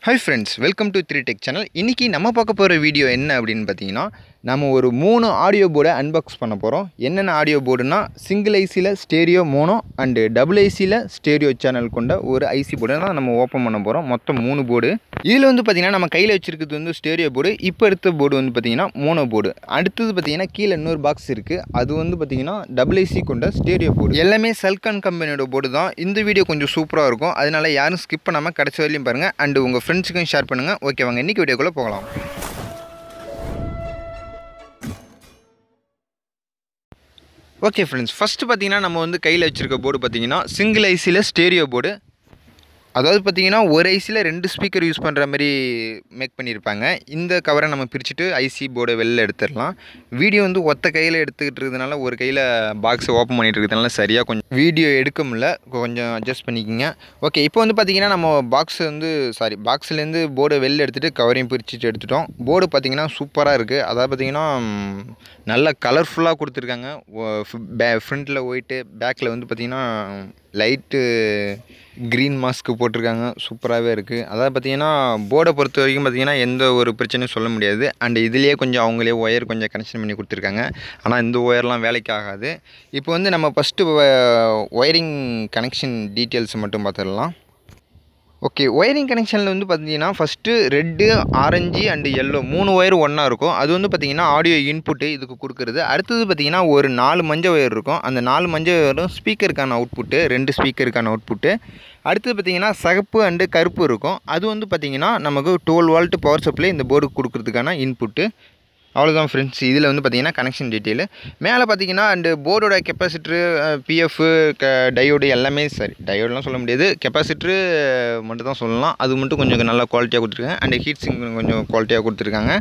Hi friends, welcome to 3Tech channel. இன்னைக்கு நம்ம பார்க்க போற வீடியோ என்ன அப்படினு பாத்தீங்கன்னா நாம ஒரு 3 ஆடியோ போர்டை அன்பாக்ஸ் பண்ண போறோம். என்னென்ன ஆடியோ போர்டுனா சிங்கிள் ஐசில ஸ்டீரியோ மோனோ அண்ட் டபுள் ஐசில ஸ்டீரியோ சேனல் கொண்ட ஒரு ஐசி போர்டை தான் நம்ம ஓபன் பண்ண போறோம். மொத்தம் 3 போர்டு. இதுல வந்து பாத்தீங்கன்னா நம்ம கையில வச்சிருக்கிறது வந்து ஸ்டீரியோ போர்டு. இப்போ எடுத்த போர்டு வந்து பாத்தீங்கன்னா மோனோ போர்டு. அடுத்து பாத்தீங்கன்னா கீழ இன்னொரு பாக்ஸ் இருக்கு. அது வந்து பாத்தீங்கன்னா டபுள் ஐசி கொண்ட ஸ்டீரியோ போர்டு. எல்லாமே செல்கான் கம்பெனியோட போர்டு தான். இந்த வீடியோ கொஞ்சம் சூப்பரா இருக்கும். அதனால யாரும் ஸ்கிப் பண்ணாம கடைசி வரையும் பாருங்க and உங்க ஃப்ரெண்ட்ஸ்க்கும் ஷேர் பண்ணுங்க. ஓகே வாங்க இன்னைக்கு வீடியோக்குள்ள போகலாம். ஓகே ஃப்ரெண்ட்ஸ், ஃபர்ஸ்ட் பாத்தீங்கன்னா நம்ம வந்து கையில வச்சிருக்க போர்டு பாத்தீங்கன்னா சிங்கிள் ஐசில ஸ்டீரியோ போர்டு. அதாவது பாத்தீங்கன்னா ஒரு ஐசில ரெண்டு ஸ்பீக்கர் யூஸ் பண்ற மாதிரி மேக் பண்ணிருப்பாங்க. இந்த கவரை நம்ம பிரிச்சிட்டு ஐசி போர்டை வெளில எடுத்துறலாம். வீடியோ வந்து ஒத்த கையில எடுத்துக்கிட்டு இருக்கிறதுனால ஒரு கையில பாக்ஸ் ஓபன் பண்ணிட்டு இருக்கிறதுனால சரியா கொஞ்சம் வீடியோ எடுக்க முடியல. கொஞ்சம் அட்ஜஸ்ட் பண்ணிக்கங்க. ஓகே, இப்போ வந்து பாத்தீங்கன்னா நம்ம பாக்ஸ்ல இருந்து போர்டை வெளில எடுத்துட்டு கவரையும் பிரிச்சிட்டு எடுத்துட்டோம். போர்டு பாத்தீங்கன்னா சூப்பரா இருக்கு. அதாவது பாத்தீங்கன்னா நல்ல கலர்ஃபுல்லா கொடுத்திருக்காங்க. ஃப்ரண்ட்ல ஒயிட், பேக்ல வந்து பாத்தீங்கன்னா லைட் கிரீன் மாஸ்க் போட்டிருக்காங்க. சூப்பராகவே இருக்குது. அதாவது பார்த்தீங்கன்னா போர்டை பொறுத்த வரைக்கும் பார்த்தீங்கன்னா எந்த ஒரு பிரச்சனையும் சொல்ல முடியாது. அண்ட் இதுலேயே கொஞ்சம் அவங்களே ஒயர் கொஞ்சம் கனெக்ஷன் பண்ணி கொடுத்துருக்காங்க. ஆனால் இந்த ஒயர்லாம் வேலைக்கு ஆகாது. இப்போ வந்து நம்ம ஃபஸ்ட்டு ஒயரிங் கனெக்ஷன் டீட்டெயில்ஸ் மட்டும் பார்த்துடலாம். ஓகே, ஒயரிங் கனெக்ஷனில் வந்து பார்த்தீங்கன்னா first red, orange and yellow 3 wire ஒன்றா இருக்கும். அது வந்து பார்த்தீங்கன்னா ஆடியோ இன்புட்டு இதுக்கு கொடுக்குறது. அடுத்தது பார்த்தீங்கன்னா ஒரு 4 மஞ்சள் ஒயர் இருக்கும். அந்த 4 மஞ்சள் ஒயரும் ஸ்பீக்கருக்கான அவுட்புட்டு, 2 ஸ்பீக்கருக்கான அவுட்புட்டு. அடுத்தது பார்த்தீங்கன்னா சிகப்பு அண்டு கருப்பு இருக்கும். அது வந்து பார்த்தீங்கன்னா நமக்கு 12 வோல்ட் பவர் சப்ளை இந்த போர்டுக்கு கொடுக்குறதுக்கான இன்புட்டு. அவ்வளோதான் ஃப்ரெண்ட்ஸ். இதில் வந்து பார்த்தீங்கன்னா கனெக்ஷன் டீட்டெயிலு மேலே பார்த்தீங்கன்னா அண்டு போர்டோட கெப்பாசிட்டரு, பிஎஃப்பு, டயோடு எல்லாமே டயோடெலாம் சொல்ல முடியாது, கெப்பாசிட்டரு மட்டும் தான் சொல்லலாம். அது மட்டும் கொஞ்சம் நல்லா குவாலிட்டியாக கொடுத்துருக்காங்க. அண்டு ஹீட் சிங்க் கொஞ்சம் குவாலிட்டியாக கொடுத்துருக்காங்க.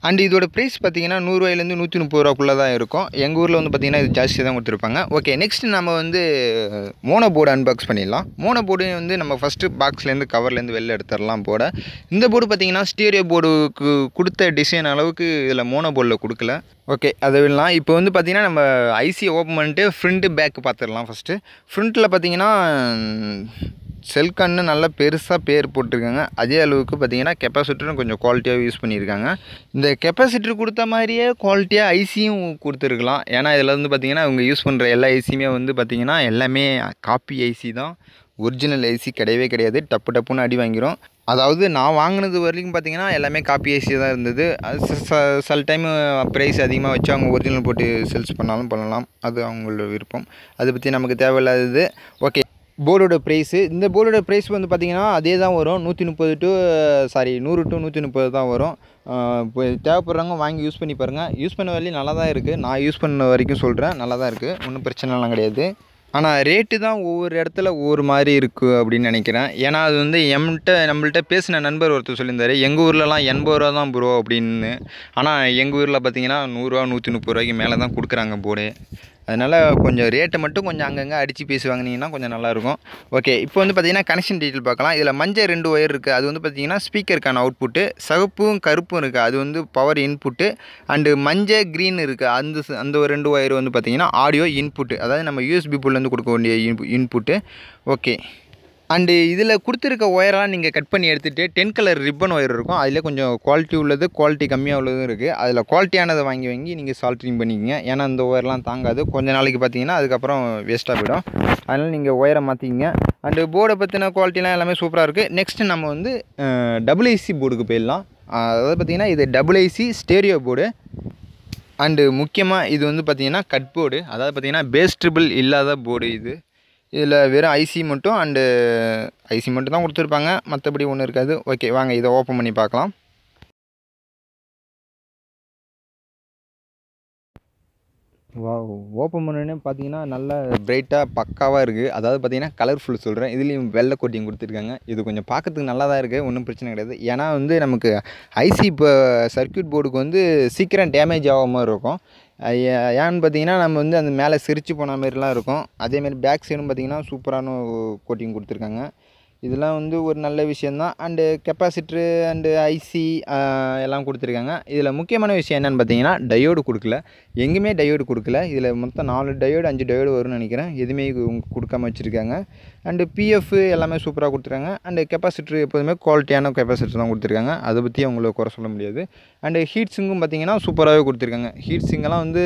அண்ட் இதோட ப்ரைஸ் பார்த்தீங்கன்னா 100 ரூபாயிலேருந்து 130 ரூபாக்குள்ளே தான் இருக்கும். எங்கள் ஊரில் வந்து பார்த்தீங்கன்னா இது ஜாஸ்தியாக தான் கொடுத்துருப்பாங்க. ஓகே, நெக்ஸ்ட் நம்ம வந்து மோனோ போர்டு அன்பாக்ஸ் பண்ணிடலாம். மோனோ போர்டு வந்து நம்ம ஃபஸ்ட்டு பாக்ஸ்லேருந்து கவர்லேருந்து வெளில எடுத்துடலாம் போர்டை. இந்த போர்டு பார்த்தீங்கன்னா ஸ்டீரியோ போர்டுக்கு கொடுத்த டிசைன் அளவுக்கு இதில் மோனோ போர்டில் கொடுக்கல. ஓகே, அது விடலாம். இப்போ வந்து பார்த்தீங்கன்னா நம்ம ஐசியை ஓப்பன் பண்ணிட்டு ஃப்ரண்ட்டு பேக்கு பார்த்துடலாம். ஃபஸ்ட்டு ஃப்ரண்ட்டில் பார்த்தீங்கன்னா செல்கான்னு நல்லா பெருசாக பேர் போட்டிருக்காங்க. அதே அளவுக்கு பார்த்தீங்கன்னா கெப்பாசிட்டரும் கொஞ்சம் குவாலிட்டியாக யூஸ் பண்ணியிருக்காங்க. இந்த கெப்பாசிட்டர் கொடுத்த மாதிரியே குவாலிட்டியாக ஐசியும் கொடுத்துருக்கலாம். ஏன்னா இதில் வந்து பார்த்தீங்கன்னா இவங்க யூஸ் பண்ணுற எல்லா ஐசியுமே வந்து பார்த்தீங்கன்னா எல்லாமே காப்பி ஐசி தான். ஒரிஜினல் ஐசி கிடையவே கிடையாது. டப்பு டப்புன்னு அடி வாங்கிரும். அதாவது நான் வாங்கினது வரைக்கும் பார்த்தீங்கன்னா எல்லாமே காப்பி ஐசி தான் இருந்தது. அது சில டைம் ப்ரைஸ் அதிகமாக வச்சு அவங்க ஒரிஜினல் போட்டு சேல்ஸ் பண்ணாலும் பண்ணலாம். அது அவங்களோட விருப்பம். அதை பற்றி நமக்கு தேவையில்லாதது. ஓகே, போர்டோட ப்ரைஸு, இந்த போர்டோட ப்ரைஸ் வந்து பார்த்திங்கன்னா அதே தான் வரும். 100 to 130 தான் வரும். இப்போ தேவைப்படுறவங்க வாங்கி யூஸ் பண்ணி பாருங்கள். யூஸ் பண்ண வரையும் நல்லா தான் இருக்குது. நான் யூஸ் பண்ண வரைக்கும் சொல்கிறேன், நல்லா தான் இருக்குது. ஒன்றும் பிரச்சனைலாம் கிடையாது. ஆனால் ரேட்டு தான் ஒவ்வொரு இடத்துல ஒவ்வொரு மாதிரி இருக்குது அப்படின்னு நினைக்கிறேன். ஏன்னா அது வந்து நம்மள்கிட்ட பேசின நண்பர் ஒருத்தர் சொல்லியிருந்தார், எங்கள் ஊர்லலாம் 80 ரூபா தான் ப்ரோ அப்படின்னு. ஆனால் எங்கள் ஊரில் பார்த்தீங்கன்னா 100 ரூபா 130 ரூபாய்க்கு மேலே தான் கொடுக்குறாங்க போர்டு. அதனால் கொஞ்சம் ரேட்டை மட்டும் கொஞ்சம் அங்கங்கே அடித்து பேசி வாங்கினீங்கன்னா கொஞ்சம் நல்லாயிருக்கும். ஓகே, இப்போ வந்து பார்த்தீங்கன்னா கனெக்ஷன் டீட்டெயில் பார்க்கலாம். இதில் மஞ்சள் 2 ஒயர் இருக்குது. அது வந்து பார்த்தீங்கன்னா ஸ்பீக்கருக்கான அவுட்புட்டு. சிகப்பும் கருப்பும் இருக்குது. அது வந்து பவர் இன்புட்டு. அண்டு மஞ்சள் க்ரீன் இருக்குது. அந்த ஒரு 2 ஒயர் வந்து பார்த்தீங்கன்னா ஆடியோ இன்புட்டு. அதாவது நம்ம யூஎஸ்பி போர்ட்லேருந்து கொடுக்க வேண்டிய இன்புட்டு. ஓகே, அண்டு இதில் கொடுத்துருக்க ஒயரெல்லாம் நீங்கள் கட் பண்ணி எடுத்துகிட்டு 10 கலர் ரிப்பன் ஒயர் இருக்கும். அதில் கொஞ்சம் குவாலிட்டி உள்ளது, குவாலிட்டி கம்மியாக உள்ளதும் இருக்குது. அதில் குவாலிட்டியானதை வாங்கி நீங்கள் சால்ட்ரிங் பண்ணிக்கங்க. ஏன்னா இந்த ஒயர்லாம் தாங்காது. கொஞ்சம் நாளைக்கு பார்த்தீங்கன்னா அதுக்கப்புறம் வேஸ்ட்டாக போயிடும். அதனால் நீங்கள் ஒயரை மாற்றிக்கிங்க. அண்டு போர்டை பற்றின குவாலிட்டிலாம் எல்லாமே சூப்பராக இருக்குது. நெக்ஸ்ட்டு நம்ம வந்து டபுள் ஐசி போர்டுக்கு போயிடலாம். அதாவது பார்த்திங்கன்னா இது double IC stereo board. And முக்கியமாக இது வந்து பார்த்திங்கன்னா கட் போர்டு. அதாவது பார்த்திங்கன்னா பேஸ் ட்ரிபிள் இல்லாத போர்டு இது. இதில் வெறும் ஐசி மட்டும் தான் கொடுத்துருப்பாங்க. மற்றபடி ஒன்றும் இருக்காது. ஓகே, வாங்க இதை ஓப்பன் பண்ணி பார்க்கலாம். ஓப்பன் பண்ணோடனே பார்த்தீங்கன்னா நல்லா பிரைட்டாக பக்காவாக இருக்குது. அதாவது பார்த்தீங்கன்னா கலர்ஃபுல் சொல்கிறேன். இதுலேயும் வெள்ளை கோட்டிங் கொடுத்துருக்காங்க. இது கொஞ்சம் பார்க்கறதுக்கு நல்லா தான் இருக்குது. ஒன்றும் பிரச்சனை கிடையாது. ஏன்னா வந்து நமக்கு ஐசி இப்போ சர்க்யூட் போர்டுக்கு வந்து சீக்கிரம் டேமேஜ் ஆகாமல் இருக்கும். ஏன்னு பார்த்தீங்கன்னா நம்ம வந்து அந்த மேலே சிரிச்சு போன மாதிரிலாம் இருக்கும். அதேமாதிரி பேக் சைடும் பார்த்தீங்கன்னா சூப்பரான கோட்டிங் கொடுத்துருக்காங்க. இதெல்லாம் வந்து ஒரு நல்ல விஷயந்தான். அண்டு கெப்பாசிட்டரு அண்டு ஐசி எல்லாம் கொடுத்துருக்காங்க. இதில் முக்கியமான விஷயம் என்னென்னு பார்த்தீங்கன்னா, டயோடு கொடுக்கல. எங்கேயுமே டயோடு கொடுக்கல. இதில் மொத்தம் 4 டயோடு 5 டயோடு வரும்னு நினைக்கிறேன். எதுவுமே கொடுக்காம வச்சுருக்காங்க. அண்டு பிஎஃப் எல்லாமே சூப்பராக கொடுத்துருக்காங்க. அண்டு கெப்பாசிட்டர் எப்போதுமே குவாலிட்டியான கெப்பாசிட்டர் தான் கொடுத்துருக்காங்க. அதை பற்றி அவங்கள குறை சொல்ல முடியாது. அண்டு ஹீட் சிங்கும் பார்த்தீங்கன்னா சூப்பராகவே கொடுத்துருக்காங்க. ஹீட் சிங்கெல்லாம் வந்து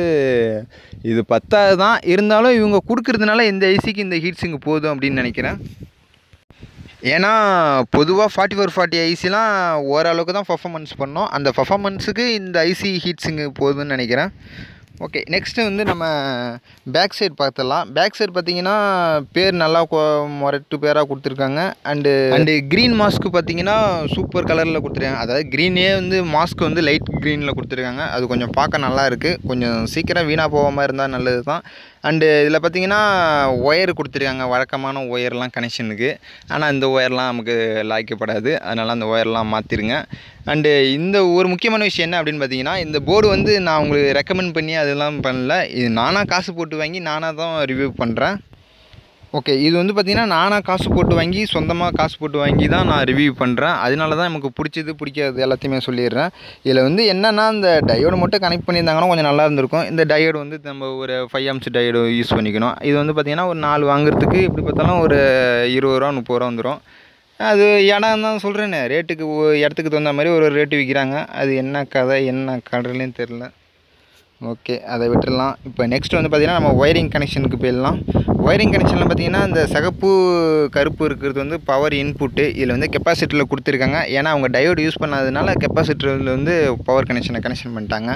இது 10 தான் இருந்தாலும் இவங்க கொடுக்குறதுனால இந்த ஐசிக்கு இந்த ஹீட் சிங்கு போதும் அப்படின்னு நினைக்கிறேன். ஏன்னா பொதுவாக 4440 ஐசிலாம் ஓரளவுக்கு தான் பர்ஃபார்மன்ஸ் பண்ணோம். அந்த பர்ஃபார்மன்ஸுக்கு இந்த ஐசி ஹீட் சிங்கு போதும்னு நினைக்கிறேன். ஓகே, நெக்ஸ்ட்டு வந்து நம்ம பேக் சைடு பார்த்துடலாம். பேக் சைடு பார்த்தீங்கன்னா பேர் நல்லா முரட்டு பேராக கொடுத்துருக்காங்க. அண்டு க்ரீன் மாஸ்க்கு பார்த்தீங்கன்னா சூப்பர் கலரில் கொடுத்துருக்காங்க. அதாவது க்ரீனே வந்து மாஸ்க்கு வந்து லைட் க்ரீனில் கொடுத்துருக்காங்க. அது கொஞ்சம் பார்க்க நல்லா இருக்குது. கொஞ்சம் சீக்கிரம் வீணாக போகாமல் இருந்தால் நல்லது தான். அண்டு இதில் பார்த்தீங்கன்னா ஒயர் கொடுத்துருக்காங்க, வழக்கமான ஒயர்லாம் கனெக்ஷனுக்கு. ஆனால் இந்த ஒயர்லாம் நமக்கு லாய்க்கப்படாது, அதனால் அந்த ஒயர்லாம் மாற்றிருங்க. அண்டு இந்த ஒரு முக்கியமான விஷயம் என்ன அப்படின்னு பார்த்தீங்கன்னா, இந்த போர்டு வந்து நான் உங்களுக்கு ரெக்கமெண்ட் பண்ணி அதெல்லாம் பண்ணல. இது நானாக காசு போட்டு வாங்கி நானாக தான் ரிவ்யூ பண்ணுறேன். ஓகே, இது வந்து பார்த்திங்கன்னா நானாக காசு போட்டு வாங்கி சொந்தமாக காசு போட்டு வாங்கி தான் நான் ரிவ்யூ பண்ணுறேன். அதனால தான் நமக்கு பிடிச்சது பிடிக்காது எல்லாத்தையுமே சொல்லிடுறேன். இதில் வந்து என்னென்னா இந்த டயோடு மட்டும் கனெக்ட் பண்ணியிருந்தாங்கன்னா கொஞ்சம் நல்லா இருந்திருக்கும். இந்த டயோடு வந்து நம்ம ஒரு 5 amps டயோடு யூஸ் பண்ணிக்கணும். இது வந்து பார்த்திங்கன்னா ஒரு 4 வாங்குறதுக்கு எப்படி பார்த்தாலும் ஒரு 20 ரூபா 30 ரூபா வந்துடும். அது இடம் தான் சொல்கிறேன்னு, ரேட்டுக்கு இடத்துக்கு தகுந்த மாதிரி ஒரு ரேட்டு விற்கிறாங்க. அது என்ன கதை என்ன கடலையும் தெரில. ஓகே, அதை விட்டுடலாம். இப்போ நெக்ஸ்ட் வந்து பார்த்திங்கன்னா நம்ம ஒயரிங் கனெக்ஷனுக்கு போயிடலாம். ஒயரிங் கனெக்ஷனில் பார்த்திங்கன்னா இந்த சிகப்பு கருப்பு இருக்கிறது வந்து பவர் இன்புட்டு. இதில் வந்து கெப்பாசிட்டரில் கொடுத்துருக்காங்க. ஏன்னா அவங்க டயோடு யூஸ் பண்ணாததுனால கெப்பாசிட்டரில் வந்து பவர் கனெக்ஷன் பண்ணிட்டாங்க.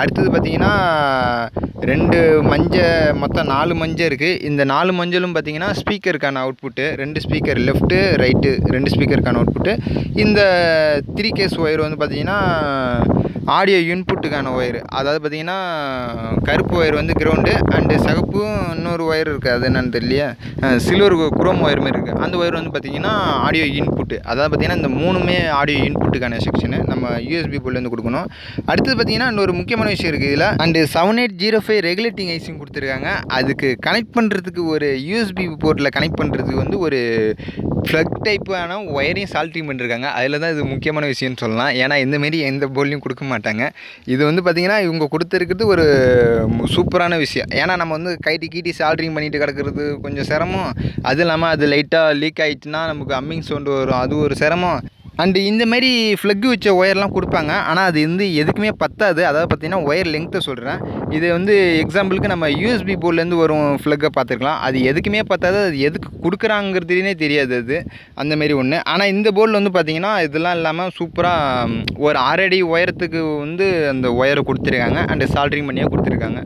அடுத்தது பார்த்திங்கன்னா 2 மொத்தம் 4 மஞ்சள் இருக்குது. இந்த 4 மஞ்சளும் பார்த்திங்கன்னா ஸ்பீக்கருக்கான அவுட்புட்டு. 2 ஸ்பீக்கர் லெஃப்ட்டு ரைட்டு 2 ஸ்பீக்கருக்கான அவுட்புட்டு. இந்த 3 கேஸ் ஒயர் வந்து பார்த்திங்கன்னா ஆடியோ இன்புட்டுக்கான ஒயர். அதாவது பார்த்திங்கன்னா கருப்பு ஒயர் வந்து கிரவுண்டு அண்டு சிகப்பு இன்னொரு ஒயர் இருக்குது, அது என்னென்னு தெரியலையே, சில்வர் குரோம் ஒயர் மாதிரி இருக்குது. அந்த ஒயர் வந்து பார்த்திங்கன்னா ஆடியோ இன்புட்டு. அதாவது பார்த்திங்கன்னா இந்த 3மே ஆடியோ இன்புட்டுக்கான செக்ஷனு நம்ம யூஎஸ்பி போர்ட்லேருந்து கொடுக்கணும். அடுத்தது பார்த்திங்கன்னா இன்னொரு முக்கியமான விஷயம் இருக்குது இதில். அண்டு 7805 ரெகுலேட்டிங் ஐசியும் கொடுத்துருக்காங்க. அதுக்கு கனெக்ட் பண்ணுறதுக்கு ஒரு யூஎஸ்பி போர்ட்டில் கனெக்ட் பண்ணுறதுக்கு வந்து ஒரு ப்ளக் டைப்பான ஒயரையும் சால்ட்ரிங் பண்ணியிருக்காங்க. அதில் தான் இது முக்கியமான விஷயம்னு சொல்லலாம். ஏன்னா இந்தமாரி எந்த போர்ட்லையும் கொடுக்க மாட்டாங்க. இது வந்து பார்த்திங்கன்னா இவங்க கொடுத்துருக்கிறது ஒரு சூப்பரான விஷயம். ஏன்னா நம்ம வந்து கீட்டி சால்ட்ரிங் பண்ணிட்டு கிடக்கிறது கொஞ்சம் சிரமம். அது இல்லாமல் அது லைட்டாக லீக் ஆகிடுச்சுன்னா நமக்கு அம்மிங் சவுண்டு வரும், அது ஒரு சிரமம். அண்டு இந்தமாரி ஃப்ளக்கு வச்ச ஒயர்லாம் கொடுப்பாங்க. ஆனால் அது வந்து எதுக்குமே பத்தாது. அதாவது பார்த்திங்கன்னா ஒயர் லெங்க்த்தை சொல்கிறேன். இது வந்து எக்ஸாம்பிளுக்கு நம்ம யூஎஸ்பி போர்ட்லேருந்து வரும் ஃப்ளக்கை பார்த்துருக்கலாம். அது எதுக்குமே பத்தாது. அது எதுக்கு கொடுக்குறாங்கிறதுனே தெரியாது அது, அந்தமாரி ஒன்று. ஆனால் இந்த போர்டில் வந்து பார்த்திங்கன்னா இதெல்லாம் இல்லாமல் சூப்பராக ஒரு 6 அடி உயரத்துக்கு வந்து அந்த ஒயரை கொடுத்துருக்காங்க. அண்டு சால்ட்ரிங் பண்ணியே கொடுத்துருக்காங்க.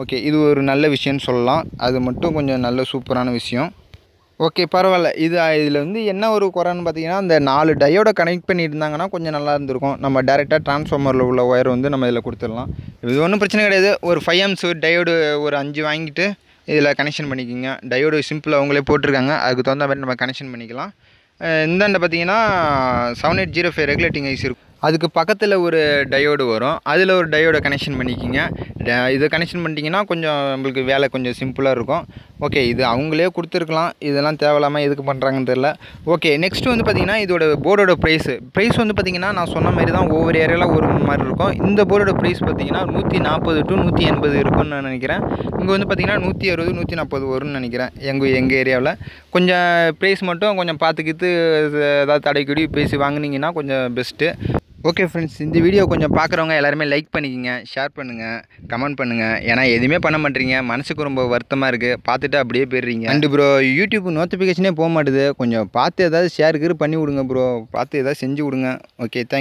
ஓகே, இது ஒரு நல்ல விஷயம்னு சொல்லலாம். அது மட்டும் கொஞ்சம் நல்ல சூப்பரான விஷயம். ஓகே, பரவாயில்ல. இதில் வந்து என்ன ஒரு குறைன்னு பார்த்தீங்கன்னா, இந்த 4 டயோட கனெக்ட் பண்ணியிருந்தாங்கன்னா கொஞ்சம் நல்லா இருந்திருக்கும். நம்ம டேரெக்டாக ட்ரான்ஸ்ஃபார்மரில் உள்ள ஒயர் வந்து நம்ம இதில் கொடுத்துடலாம். இது ஒன்றும் பிரச்சனை கிடையாது. ஒரு 5 amps டயோடு ஒரு 5 வாங்கிட்டு இதில் கனெக்ஷன் பண்ணிக்கோங்க. டயோடு சிம்பிளாக அவங்களே போட்டிருக்காங்க. அதுக்கு தகுந்த மாதிரி நம்ம கனெக்ஷன் பண்ணிக்கலாம். இந்தாண்ட பார்த்தீங்கன்னா 7805 ரெகுலேட்டிங் ஐசி இருக்கும். அதுக்கு பக்கத்தில் ஒரு டயோடு வரும். அதில் ஒரு டயோடை கனெக்ஷன் பண்ணிக்கிங்க. இதை கனெக்ஷன் பண்ணிட்டீங்கன்னா கொஞ்சம் நம்மளுக்கு வேலை கொஞ்சம் சிம்பிளாக இருக்கும். ஓகே, இது அவங்களே கொடுத்துருக்கலாம். இதெல்லாம் தேவையில்லாமல் எதுக்கு பண்ணுறாங்கன்னு தெரில. ஓகே, நெக்ஸ்ட்டு வந்து பார்த்திங்கன்னா இதோட போர்டோட ப்ரைஸ் வந்து பார்த்திங்கன்னா நான் சொன்ன மாதிரி தான் ஒவ்வொரு ஏரியாவில் ஒரு மாதிரி இருக்கும். இந்த போர்டோட ப்ரைஸ் பார்த்திங்கன்னா 140 to 180 இருக்கும்னு நான் நினைக்கிறேன். இங்கே வந்து பார்த்திங்கன்னா 160 140 வரும்னு நினைக்கிறேன். எங்கள் ஏரியாவில் கொஞ்சம் ப்ரைஸ் மட்டும் கொஞ்சம் பார்த்துக்கிட்டு ஏதாவது தடைக்கடி பேசி வாங்கினீங்கன்னா கொஞ்சம் பெஸ்ட்டு. ஓகே ஃப்ரெண்ட்ஸ், இந்த வீடியோ கொஞ்சம் பார்க்குறவங்க எல்லாருமே லைக் பண்ணிக்கோங்க, ஷேர் பண்ணுங்கள், கமெண்ட் பண்ணுங்கள். ஏன்னா எதுவுமே பண்ண மாட்டேறீங்க, மனசுக்கு ரொம்ப வருத்தமாக இருக்குது. பார்த்துட்டு அப்படியே போயிடுறீங்க. அண்டு ப்ரோ யூடியூப் நோட்டிஃபிகேஷனே போக மாட்டுது. கொஞ்சம் பார்த்து ஏதாவது ஷேருக்கு பண்ணி விடுங்க ப்ரோ, பார்த்து ஏதாவது செஞ்சு விடுங்க. Okay, thank you.